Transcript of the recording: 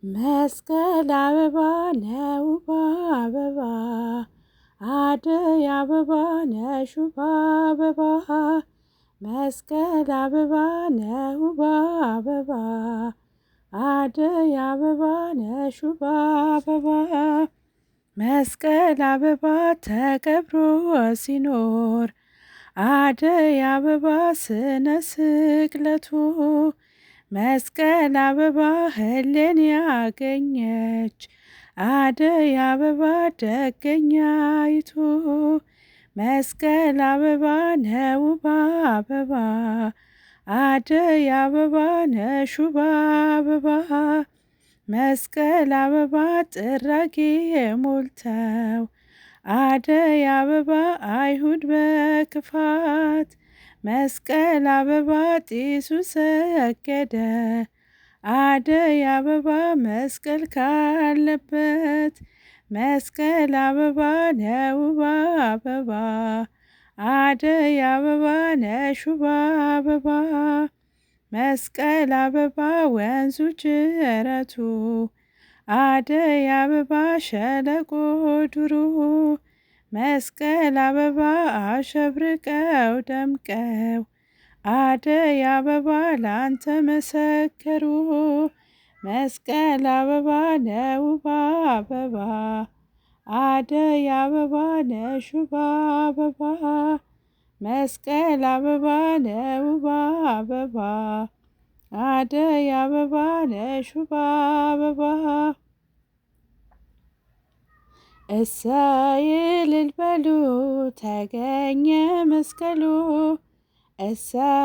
መስቀል አበባ ነው አበባ አደይ አበባ ነሽ ውብ አበባ መስቀል አበባ ነው አበባ አደይ አበባ ነሽ ውብ አበባ መስቀል አበባ ተከብሮ ሲኖር አደይ አበባ ስነ ስቅለቱ መስቀል አበባ ህሌን ያገኘች አደይ አበባ ደገኛይቱ መስቀል አበባ ነው ውብ አበባ አደይ አበባ ነሽ ውብ አበባ መስቀል አበባ ጥራጌ ሞልተው አደይ አበባ አይሁድ በክፋት መስቀል አበባ ጢሱ ሰገደ አደይ አበባ መስቀል ካለበት መስቀል አበባ ነው ውብ አበባ አደይ አበባ ነሽ ውብ አበባ መስቀል አበባ ወንዙ ጅረቱ አደይ አበባ ሸለቆ ዱሩ መስቀል አበባ አሸብርቀው ደምቀው አደይ አበባ ላንተ መሰከሩ መስቀል አበባ ነው ውብ አበባ አደይ አበባ ነሽ ውብ አበባ መስቀል አበባ ነው ውብ አበባ አደይ አበባ ነሽ ውብ አበባ እሰይ እልል በሉ ተገኘ መስቀሉ እሰይ